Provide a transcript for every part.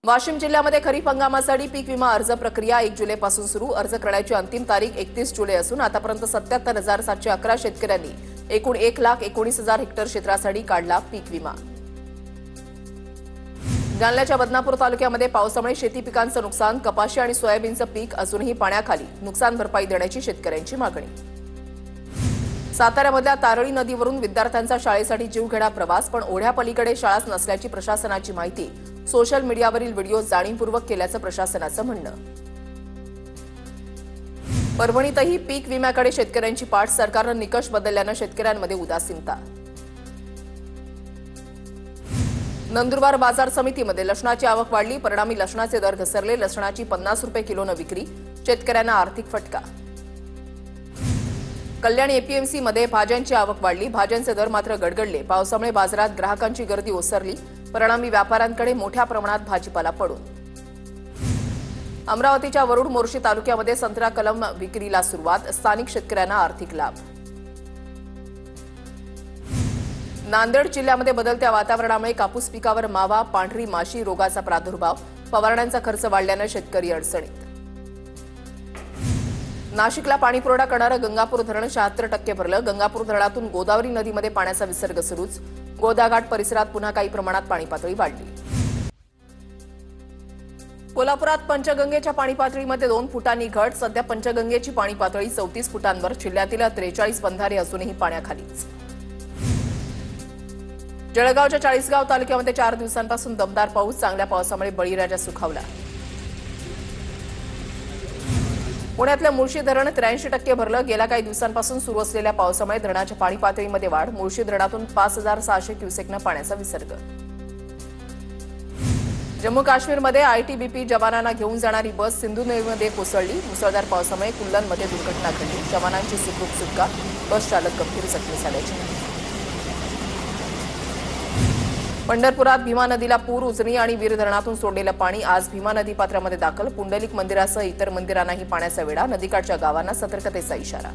वाशिम जिल्ह्यामध्ये खरीप हंगामासाठी पीक विमा अर्ज प्रक्रिया 1 जुलैपासून सुरू। अर्ज करण्याची अंतिम तारीख 31 जुलै असून आतापर्यंत 77,711 शेतकऱ्यांनी एकूण 1,19,000 हेक्टर क्षेत्रासाठी काढला पीक विमा। जालन्याच्या बदनापूर तालुक्यामध्ये पावसामुळे शेती पिकांचं नुकसान, कपाशी आणि सोयाबीनचं पीक अजूनही पाण्याखाली, नुकसान भरपाई देण्याची शेतकऱ्यांची मागणी। साताऱ्यामधल्या तारळी नदीवरून विद्यार्थ्यांचा शाळेसाठी जीवघेणा प्रवास, पण ओढ्यापलीकडे शाळाच नसल्याची प्रशासनाची माहिती। सोशल मीडियावरील व्हिडिओ जाणीवपूर्वक केल्याचं प्रशासनाचं म्हणणं। परभणीतही पीक विम्याकडे शेतकऱ्यांची पाठ, सरकारनं निकष बदलल्यानं शेतकऱ्यांमध्ये उदासीनता। नंदुरबार बाजार समितीमध्ये लसणाची आवक वाढली, परिणामी लसणाचे दर घसरले। लसणाची 50 रुपये किलोनं विक्री, शेतकऱ्यांना आर्थिक फटका। कल्याण एपीएमसीमध्ये भाज्यांची आवक वाढली, भाज्यांचे दर मात्र गडगडले। पावसामुळे बाजारात ग्राहकांची गर्दी ओसरली, परिणामी व्यापाऱ्यांकडे मोठ्या प्रमाणात भाजीपाला पडून। अमरावतीच्या वरुड मोर्शी तालुक्यामध्ये संत्रा कलम विक्रीला सुरुवात, स्थानिक शेतकऱ्यांना आर्थिक लाभ। नांदेड जिल्ह्यामध्ये बदलत्या वातावरणामुळे कापूस पिकावर मावा, पांढरी माशी रोगाचा प्रादुर्भाव, फवारण्यांचा खर्च वाढल्यानं शेतकरी अडचणीत। नाशिकला पाणीपुरवठा करणारं गंगापूर धरण 76% भरलं। गंगापूर धरणातून गोदावरी नदीमध्ये पाण्याचा विसर्ग सुरूच, गोदाघाट परिसरात पुन्हा काही प्रमाणात पाणी पातळी वाढली। कोल्हापुरात पंचगंगेच्या पाणी पातळीमध्ये 2 फुटांनी घट, सध्या पंचगंगेची पाणी पातळी 34 फुटांवर, जिल्ह्यातील 43 बंधारे असूनही पाण्याखालीच। जळगावच्या चाळीसगाव तालुक्यामध्ये 4 दिवसांपासून दमदार पाऊस, चांगल्या पावसामुळे बळीराजा सुखावला। पुण्यातल्या मुळशी धरण 83% भरलं। गेल्या काही दिवसांपासून सुरू असलेल्या पावसामुळे धरणाच्या पाणी पातळीमध्ये वाढ, मुळशी धरणातून 5,600 क्युसेकनं पाण्याचा विसर्ग। जम्मू काश्मीरमध्ये आयटीबीपी जवानांना घेऊन जाणारी बस सिंधुनदीमध्ये कोसळली। मुसळधार पावसामुळे कुल्लनमध्ये दुर्घटना घडली, जवानांची सुखरूप सुटका, बस चालक गंभीर जखमी झाल्याची माहिती। पंढरपुरात भीमा नदीला पूर, उजनी आणि वीर धरणातून सोडलेलं पाणी आज भीमा नदी पात्रामध्ये दाखल। पुंडलिक मंदिरासह इतर मंदिरांनाही पाण्याचा वेढा, नदीकाठच्या गावांना सतर्कतेचा इशारा।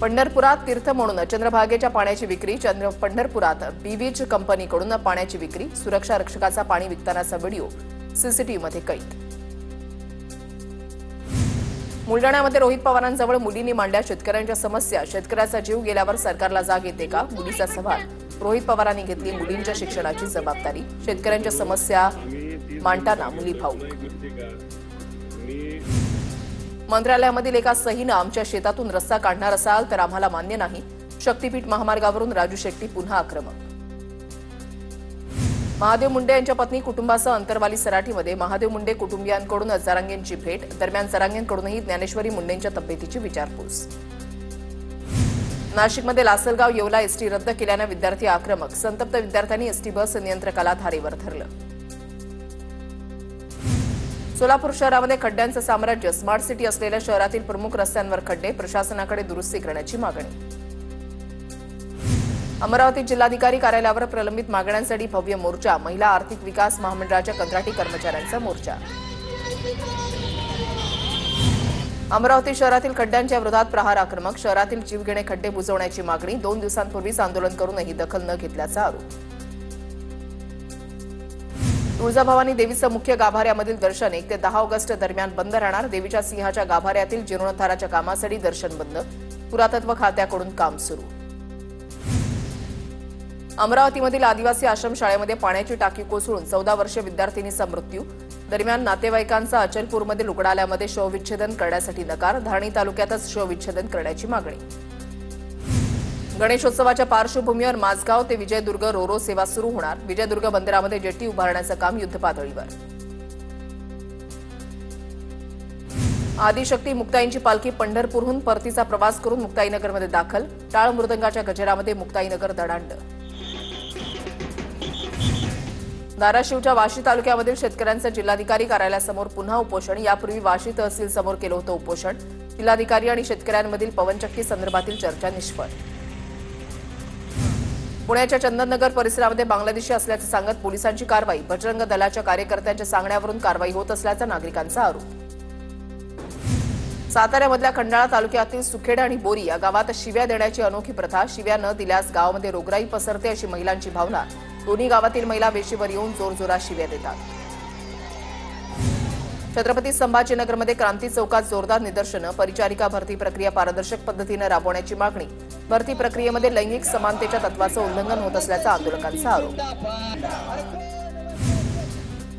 पंढरपुरात तीर्थ म्हणून चंद्रभागेच्या पाण्याची विक्री, पंढरपुरात बीव्हीज कंपनीकडून पाण्याची विक्री, सुरक्षा रक्षकाचा पाणी विकतानाचा व्हिडिओ सीसीटीव्हीमध्ये कैद। बुलडाण्यामध्ये रोहित पवारांजवळ मुलींनी मांडल्या शेतकऱ्यांच्या समस्या, शेतकऱ्याचा जीव गेल्यावर सरकारला जाग येते का, मुलीचा सवाल। रोहित पवारांनी घेतली मुलींच्या शिक्षणाची जबाबदारी, शेतकऱ्यांच्या समस्या मांडताना मुली भाऊक। मंत्रालयामधील एका सहीनं आमच्या शेतातून रस्ता काढणार असाल तर आम्हाला मान्य नाही, शक्तीपीठ महामार्गावरून राजू शेट्टी पुन्हा आक्रमक। महादेव मुंडे यांच्या पत्नी कुटुंबासह अंतरवाली सराटीमध्ये महादेव मुंडे कुटुंबियांकडून जरांगेंची भेट, दरम्यान जरांगेंकडूनही ज्ञानेश्वरी मुंडेंच्या तब्येतीची विचारपूस। नाशिकमध्ये लासलगाव येवला एसटी रद्द केल्यानं विद्यार्थी आक्रमक, संतप्त विद्यार्थ्यांनी एसटी बस नियंत्रकाला धारेवर धरलं। सोलापूर शहरामध्ये खड्ड्यांचं साम्राज्य, स्मार्ट सिटी असलेल्या शहरातील प्रमुख रस्त्यांवर खड्डे, प्रशासनाकडे दुरुस्ती करण्याची मागणी। अमरावती जिल्हाधिकारी कार्यालयावर प्रलंबित मागण्यांसाठी भव्य मोर्चा, महिला आर्थिक विकास महामंडळाच्या कंत्राटी कर्मचाऱ्यांचा मोर्चा। अमरावती शहरातील खड्ड्यांच्या विरोधात प्रहार आक्रमक, शहरातील जीवघेणे खड्डे बुजवण्याची मागणी, 2 दिवसांपूर्वीच आंदोलन करूनही दखल न घेतल्याचा आरोप। तुळजाभवानी देवीचं मुख्य गाभाऱ्यामधील दर्शन 1 ते 10 ऑगस्ट दरम्यान बंद राहणार, देवीच्या सिंहाच्या गाभाऱ्यातील जीर्णोद्धाराच्या कामासाठी दर्शन बंद, पुरातत्व खात्याकडून काम सुरू। अमरावतीमधील आदिवासी आश्रमशाळेमध्ये पाण्याची टाकी कोसळून 14 वर्षीय विद्यार्थिनीचा मृत्यू, दरम्यान नातेवाईकांचा अचलपूरमधील रुग्णालयामध्ये शवविच्छेदन करण्यासाठी नकार, धारणी तालुक्यातच शवविच्छेदन करण्याची मागणी। गणेशोत्सवाच्या पार्श्वभूमीवर माझगाव ते विजयदुर्ग रोरो सेवा सुरू होणार, विजयदुर्ग बंदरामध्ये जेटी उभारण्याचं काम युद्धपातळीवर। आदिशक्ती मुक्ताईंची पालखी पंढरपूरहून परतीचा प्रवास करून मुक्ताईनगरमध्ये दाखल, टाळ मृदंगाच्या गजरामध्ये मुक्ताईनगर दडांड। धाराशिवच्या वाशी तालुक्यामधील शेतकऱ्यांचं जिल्हाधिकारी कार्यालयासमोर पुन्हा उपोषण, यापूर्वी वाशी तहसील समोर केलं होतं उपोषण, जिल्हाधिकारी आणि शेतकऱ्यांमधील पवनचक्की संदर्भातील चर्चा निष्फळ। पुण्याच्या चंदननगर परिसरामध्ये बांगलादेशी असल्याचं सांगत पोलिसांची कारवाई, बजरंग दलाच्या कार्यकर्त्यांच्या सांगण्यावरून कारवाई होत असल्याचा नागरिकांचा आरोप। साताऱ्यामधल्या खंडाळा तालुक्यातील सुखेड आणि बोरी या गावात शिव्या देण्याची अनोखी प्रथा, शिव्या न दिल्यास गावामध्ये रोगराई पसरते अशी महिलांची भावना, दोन्ही गावातील महिला वेशीवर येऊन जोरजोरात शिव्या देतात. छत्रपती संभाजीनगरमध्ये क्रांती चौकात जोरदार निदर्शनं. परिचारिका भरती प्रक्रिया पारदर्शक पद्धतीने राबवण्याची मागणी. भरती प्रक्रियेमध्ये लैंगिक समानतेच्या तत्वाचं उल्लंघन होत असल्याचा आंदोलकांचा आरोप.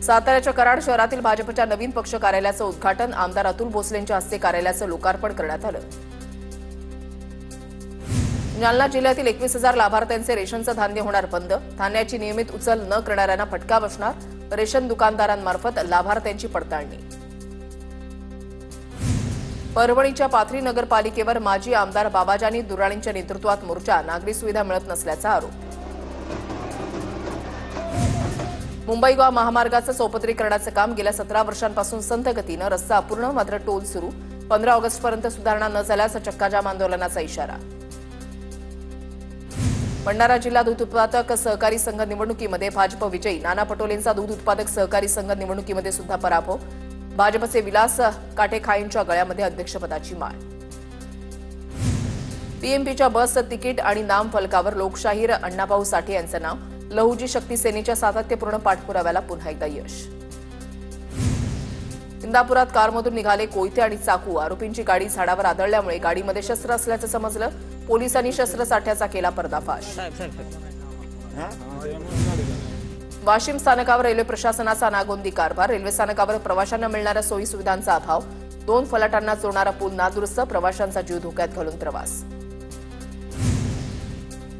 साताऱ्याच्या कराड शहरातील भाजपच्या नवीन पक्ष कार्यालयाचं उद्घाटन. आमदार अतुल भोसलेंच्या हस्ते कार्यालयाचं लोकार्पण करण्यात आलं. जालना जिल्ह्यातील 21,000 लाभार्थ्यांचे रेशनचं धान्य होणार बंद. धान्याची नियमित उचल न करणाऱ्यांना फटका बसणार. रेशन दुकानदारांमार्फत लाभार्थ्यांची पडताळणी. परभणीच्या पाथरी नगरपालिकेवर माजी आमदार बाबाजानी दुर्राणींच्या नेतृत्वात मोर्चा. नागरी सुविधा मिळत नसल्याचा आरोप. मुंबई गोवा महामार्गाचं चौपदरीकरणाचं काम गेल्या 17 वर्षांपासून संथ गतीनं. रस्ता अपूर्ण मात्र टोल सुरू. 15 ऑगस्टपर्यंत सुधारणा न झाल्यास चक्काजाम आंदोलनाचा इशारा. भंडारा जिल्हा दूध उत्पादक सहकारी संघ निवडणुकीमध्ये भाजप विजयी. नाना पटोलेंचा दूध उत्पादक सहकारी संघ निवडणुकीमध्ये सुद्धा पराभव. भाजपचे विलास काटेखाईंच्या गळ्यामध्ये अध्यक्षपदाची माळ. पीएमपीच्या बसचं तिकीट आणि नाम फलकावर लोकशाहीर अण्णाभाऊ साठे यांचं नाव. लहुजी शक्ती सेनेच्या सातत्यपूर्ण पाठपुराव्याला पुन्हा एकदा यश. इंदापुरात कारमधून निघाले कोयते आणि चाकू. आरोपींची गाडी झाडावर आदळल्यामुळे गाडीमध्ये शस्त्र असल्याचं समजलं. पोलिसांनी शस्त्रसाठ्याचा केला पर्दाफाश. वाशिम स्थानकावर रेल्वे प्रशासनाचा नागोंदी कारभार. रेल्वे स्थानकावर प्रवाशांना मिळणाऱ्या सोयी सुविधांचा अभाव. 2 फलाटांना जोडणारा पूल नादुरुस्त. प्रवाशांचा जीव धोक्यात घालून प्रवास.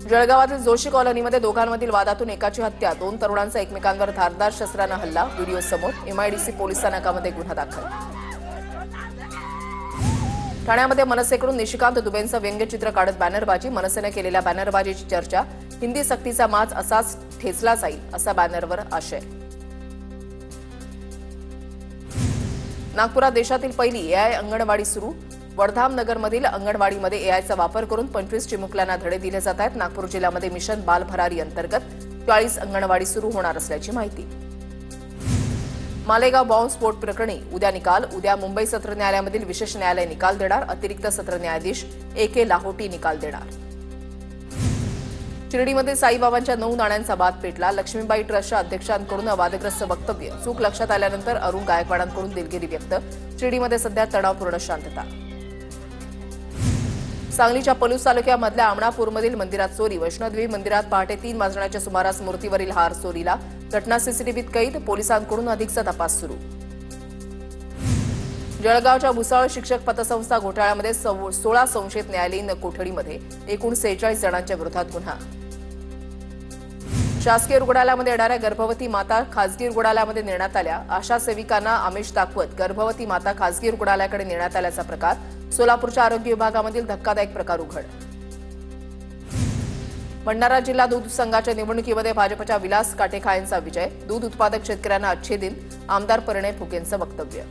जळगावातील जोशी कॉलनीमध्ये दोघांमधील वादातून एकाची हत्या. 2 तरुणांचा एकमेकांवर धारदार शस्त्रानं हल्ला. व्हिडिओ समोर. एमआयडीसी पोलीस स्थानकामध्ये गुन्हा दाखल. ठाण्यामध्ये मनसेकडून निशिकांत दुबेंचं व्यंग्यचित्र काढत बॅनरबाजी. मनसेनं केलेल्या बॅनरबाजीची चर्चा. हिंदी सक्तीचा माज असाच ठेचला जाईल असा बॅनरवर आशय. नागपुरात देशातील पहिली एआय अंगणवाडी सुरू. वडधाम नगरमधील अंगणवाडीमध्ये एआयचा वापर करून 25 चिमुकल्यांना धडे दिले जात आहेत. नागपूर जिल्ह्यामध्ये मिशन बाल भरारी अंतर्गत 40 अंगणवाडी सुरू होणार असल्याची माहिती. मालेगाव बॉम्बस्फोट प्रकरणी उद्या निकाल. उद्या मुंबई सत्र न्यायालयामधील विशेष न्यायालय निकाल देणार. अतिरिक्त सत्र न्यायाधीश AK लाहोटी निकाल देणार. शिर्डीमध्ये साईबाबांच्या 9 नाण्यांचा बाद पेटला. लक्ष्मीबाई ट्रस्टच्या अध्यक्षांकडून वादग्रस्त वक्तव्य. चूक लक्षात आल्यानंतर अरुण गायकवाडांकडून दिलगिरी व्यक्त. शिर्डीमध्ये सध्या तणावपूर्ण शांतता. सांगलीच्या पलूस तालुक्यामधल्या आमणापूरमधील मंदिरात चोरी. वैष्णोदेवी मंदिरात पहाटे 3 वाजण्याच्या सुमारास मूर्तीवरील हार चोरीला. घटना सीसीटीव्हीत कैद. पोलिसांकडून अधिकचा तपास सुरू. जळगावच्या भुसावळ शिक्षक पतसंस्था घोटाळ्यामध्ये 16 संशयित न्यायालयीन कोठडीमध्ये. एकूण 46 जणांच्या विरोधात गुन्हा. शासकीय रुग्णालयामध्ये येणाऱ्या गर्भवती माता खासगी रुग्णालयामध्ये नेण्यात आल्या. आशा सेविकांना आमिष दाखवत गर्भवती माता खासगी रुग्णालयाकडे नेण्यात आल्याचा प्रकार. सोलापूरच्या आरोग्य विभागामधील धक्कादायक प्रकार उघड. भंडारा जिल्हा दूध संघाच्या निवडणुकीमध्ये भाजपच्या विलास काटेखायांचा विजय. दूध उत्पादक शेतकऱ्यांना अच्छे दिन. आमदार परिणय फुकेंचं वक्तव्य.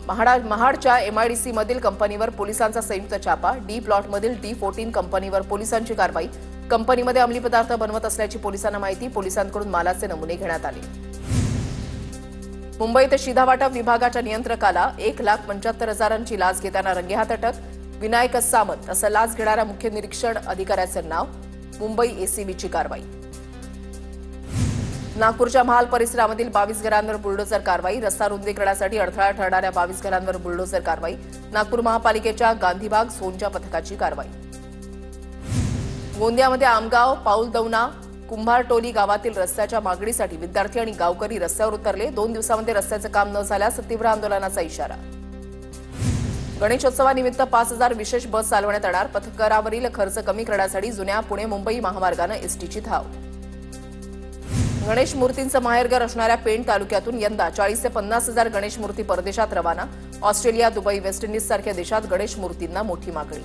महाडच्या MIDC मधील कंपनीवर पोलिसांचा संयुक्त छापा. डी प्लॉटमधील D14 कंपनीवर पोलिसांची कारवाई. कंपनीमध्ये अंमली पदार्थ बनवत असल्याची पोलिसांना माहिती. पोलिसांकडून मालाचे नमुने घेण्यात आले. मुंबईत शिधावाटप विभागाच्या नियंत्रकाला 1,75,000ची लाच घेताना रंगेहात अटक. विनायक सामंत असं लाच घेणाऱ्या मुख्य निरीक्षण अधिकाऱ्याचं नाव. मुंबई ACBची कारवाई. नागपूरच्या महाल परिसरामधील 22 घरांवर बुलडोझर कारवाई. रस्ता रुंदीकरणासाठी अडथळा ठरणाऱ्या 22 घरांवर बुलडोझर कारवाई. नागपूर महापालिकेच्या गांधीबाग झोनच्या पथकाची कारवाई. गोंदियामध्ये आमगाव पाऊलदौना कुंभारटोली गावातील रस्त्याच्या मागणीसाठी विद्यार्थी आणि गावकरी रस्त्यावर उतरले. 2 दिवसांमध्ये रस्त्याचं काम न झाल्यास तीव्र आंदोलनाचा इशारा. गणेशोत्सवानिमित्त 5,000 विशेष बस चालवण्यात येणार. पथकरावरील खर्च कमी करण्यासाठी जुन्या पुणे मुंबई महामार्गानं एसटीची धाव. गणेश मूर्तींचं माहेरघर असणाऱ्या पेण तालुक्यातून यंदा 40,000 ते 50,000 गणेश मूर्ती परदेशात रवाना. ऑस्ट्रेलिया, दुबई, वेस्ट इंडिज सारख्या देशात गणेश मूर्तींना मोठी मागणी.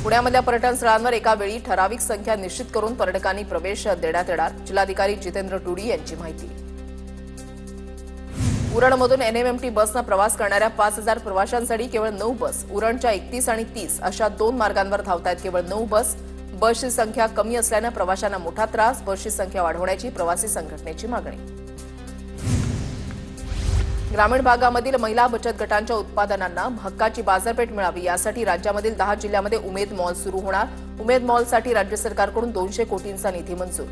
पुण्यामधल्या पर्यटन स्थळांवर एका वेळी ठराविक संख्या निश्चित करून पर्यटकांनी प्रवेश देण्यात येणार. जिल्हाधिकारी जितेंद्र टुडी यांची माहिती. उरणमधून NMMT बसनं प्रवास करणाऱ्या 5,000 प्रवाशांसाठी केवळ 9 बस. उरणच्या 31 आणि 30 अशा 2 मार्गांवर धावतायत केवळ 9 बस. बसची संख्या कमी असल्यानं प्रवाशांना मोठा त्रास. बसची संख्या वाढवण्याची प्रवासी संघटनेची मागणी. ग्रामीण भागामधील महिला बचत गटांच्या उत्पादनांना हक्काची बाजारपेठ मिळावी यासाठी राज्यामधील 10 जिल्ह्यांमध्ये उमेद मॉल सुरू होणार। उमेद मॉलसाठी राज्य सरकारकडून 200 कोटींचा निधी मंजूर।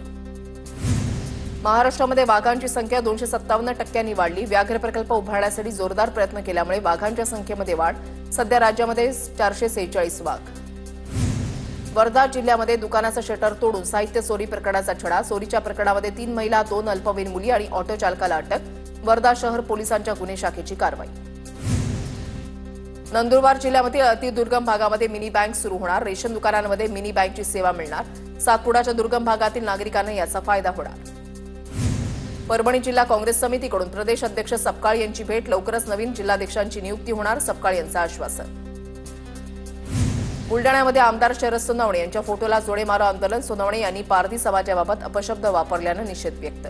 महाराष्ट्रामध्ये वाघांची संख्या 257% वाढली। व्याघ्र प्रकल्प उभारण्यासाठी जोरदार प्रयत्न केल्यामुळे वाघांच्या संख्येमध्ये वाढ। सध्या राज्यामध्ये 446 वाघ। वर्धा जिल्ह्यामध्ये दुकानाचं शटर तोडून साहित्य चोरी प्रकरणाचा छडा। चोरीच्या प्रकरणामध्ये 3 महिला, 2 अल्पवयीन मुली आणि ऑटो चालकाला अटक। वर्धा शहर पोलिसांच्या गुन्हे शाखेची कारवाई। नंदुरबार जिल्ह्यामध्ये अतिदुर्गम भागामध्ये मिनी बँक सुरू होणार। रेशन दुकानांमध्ये मिनी बँकची सेवा मिळणार। सातपुडाच्या दुर्गम भागातील नागरिकांना याचा फायदा होणार। परभणी जिल्हा काँग्रेस समितीकडून प्रदेश अध्यक्ष सपकाळ यांची भेट। लवकरच नवीन जिल्हाध्यक्षांची नियुक्ती होणार, सपकाळ यांचं आश्वासन। बुलडाण्यामध्ये आमदार शरद सोनवणे यांच्या फोटोला जोडे मारो आंदोलन। सोनवणे यांनी पारधी समाजाबाबत अपशब्द वापरल्यानं निषेध व्यक्त।